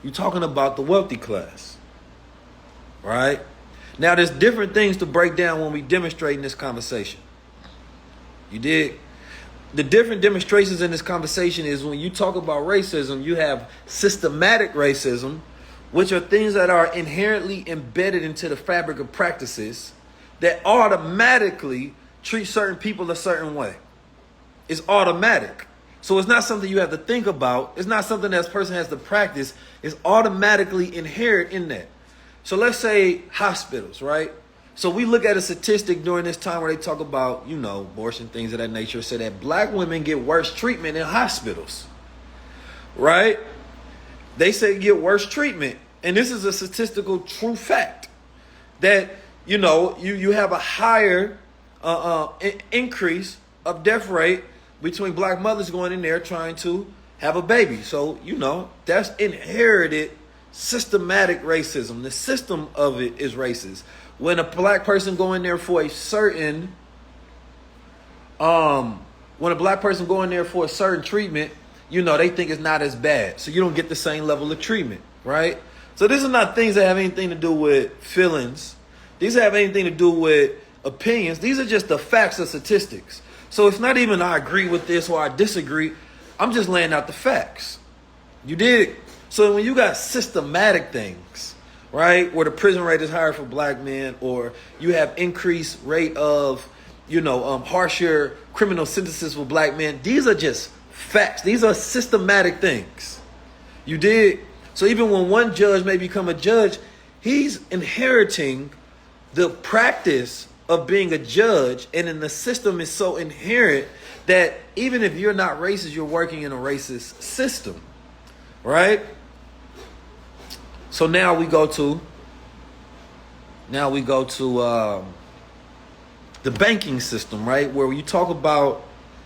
You're talking about the wealthy class, right? Now, there's different things to break down when we demonstrate in this conversation. You dig? The different demonstrations in this conversation is when you talk about racism, you have systematic racism, which are things that are inherently embedded into the fabric of practices that automatically treat certain people a certain way. It's automatic. So it's not something you have to think about. It's not something that a person has to practice. It's automatically inherent in that. So let's say hospitals, right? So we look at a statistic during this time where they talk about, abortion, things of that nature, say that black women get worse treatment in hospitals, right? They say get worse treatment. And this is a statistical true fact that, you have a higher increase of death rate between black mothers going in there trying to have a baby. So, that's inherited systematic racism. The system of it is racist. When a black person go in there for a certain treatment, they think it's not as bad. So you don't get the same level of treatment, right? So these are not things that have anything to do with feelings. These have anything to do with opinions. These are just the facts of statistics. So it's not even I agree with this or I disagree. I'm just laying out the facts. You dig? So when you got systematic things, right, where the prison rate is higher for black men, or you have increased rate of, harsher criminal sentences for black men, these are just facts. These are systematic things. You dig? So even when one judge may become a judge, he's inheriting the practice of being a judge, and then the system is so inherent that even if you're not racist, you're working in a racist system, right? So now we go to the banking system, right? Where you talk about,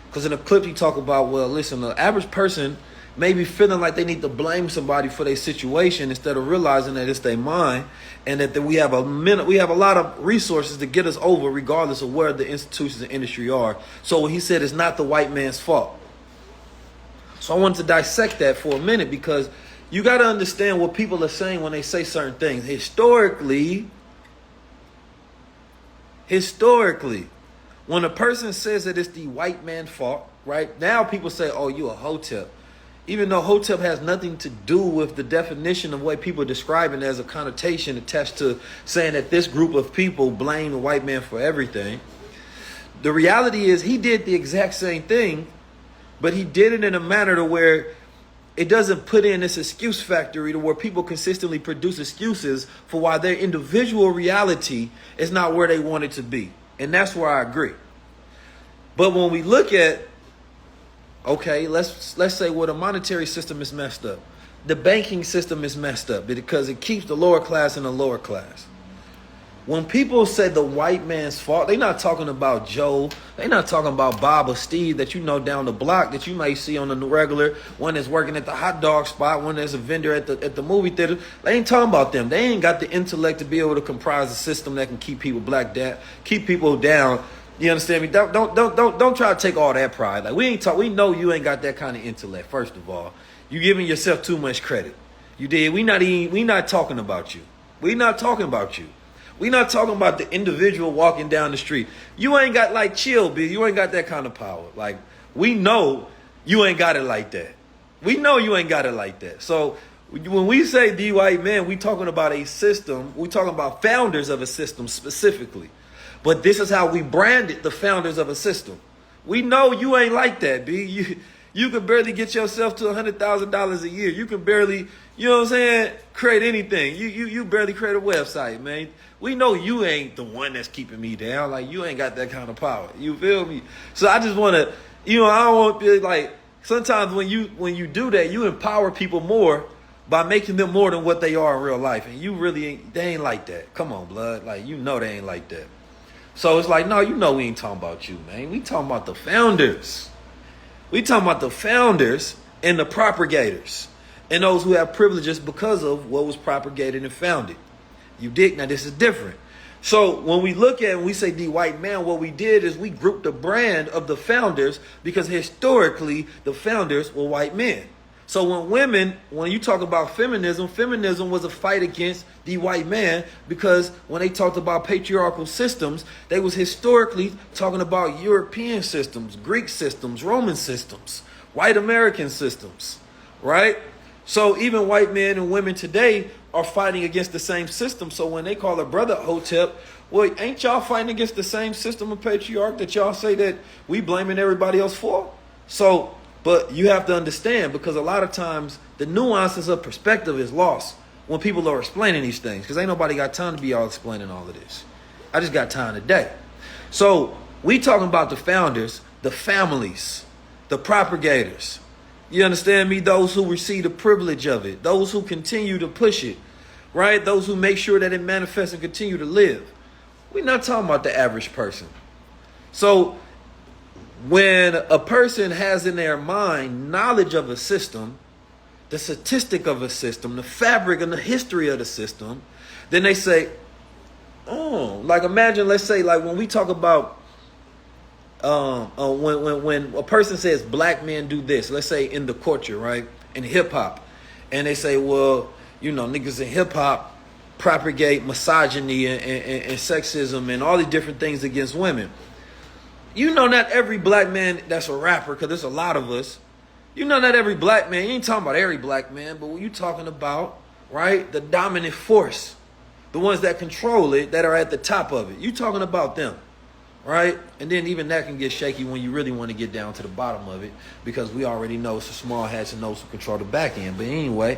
because in the clip you talk about, well, listen, the average person may be feeling like they need to blame somebody for their situation instead of realizing that it's their mind, and that we have a lot of resources to get us over regardless of where the institutions and industry are. So he said it's not the white man's fault. So I wanted to dissect that for a minute, because you got to understand what people are saying when they say certain things. Historically, when a person says that it's the white man's fault, right? Now people say, oh, you a hotep. Even though hotep has nothing to do with the definition of what people describe it as, a connotation attached to saying that this group of people blame the white man for everything. The reality is he did the exact same thing, but he did it in a manner to where it doesn't put in this excuse factory to where people consistently produce excuses for why their individual reality is not where they want it to be. And that's where I agree. But when we look at, okay, let's say, well, the monetary system is messed up. The banking system is messed up because it keeps the lower class in the lower class. When people say the white man's fault, they're not talking about Joe. They're not talking about Bob or Steve that down the block that you may see on the regular. One that's working at the hot dog spot. One that's a vendor at the movie theater. They ain't talking about them. They ain't got the intellect to be able to comprise a system that can keep people keep people down. You understand me? Don't try to take all that pride. Like we know you ain't got that kind of intellect. First of all, you giving yourself too much credit. You did. We not talking about you. We not talking about you. We not talking about the individual walking down the street. You ain't got chill, B. You ain't got that kind of power. Like, we know you ain't got it like that. We know you ain't got it like that. So when we say the white man, we talking about a system. We talking about founders of a system specifically. But this is how we branded the founders of a system. We know you ain't like that, B. You can barely get yourself to $100,000 a year. You can barely, create anything. You barely create a website, man. We know you ain't the one that's keeping me down. Like, you ain't got that kind of power. You feel me? So I just want to, I don't want to be like, sometimes when you do that, you empower people more by making them more than what they are in real life. And you really they ain't like that. Come on, blood. Like, they ain't like that. So it's like, no, we ain't talking about you, man. We talking about the founders. We talking about the founders and the propagators and those who have privileges because of what was propagated and founded. You dig? Now, this is different. So when we look at and we say the white man, what we did is we grouped the brand of the founders because historically the founders were white men. So when you talk about feminism, feminism was a fight against the white man, because when they talked about patriarchal systems, they was historically talking about European systems, Greek systems, Roman systems, white American systems, right? So even white men and women today are fighting against the same system. So when they call a brother Hotep, well, ain't y'all fighting against the same system of patriarch that y'all say that we blaming everybody else for? So, but you have to understand, because a lot of times the nuances of perspective is lost when people are explaining these things, because ain't nobody got time to be all explaining all of this. I just got time today. So we talking about the founders, the families, the propagators. You understand me? Those who receive the privilege of it, those who continue to push it, right? Those who make sure that it manifests and continue to live. We're not talking about the average person. So when a person has in their mind knowledge of a system, the statistic of a system, the fabric and the history of the system, then they say, oh, like imagine, let's say, like when we talk about when a person says black men do this, let's say in the culture, right, in hip hop, and they say, well, you know, niggas in hip hop propagate misogyny and sexism and all these different things against women. You know, not every black man that's a rapper, because there's a lot of us. You know, not every black man. You ain't talking about every black man, but what you talking about, right? The dominant force, the ones that control it, that are at the top of it. You talking about them, right? And then even that can get shaky when you really want to get down to the bottom of it, because we already know it's the small hats and those who control the back end. But anyway,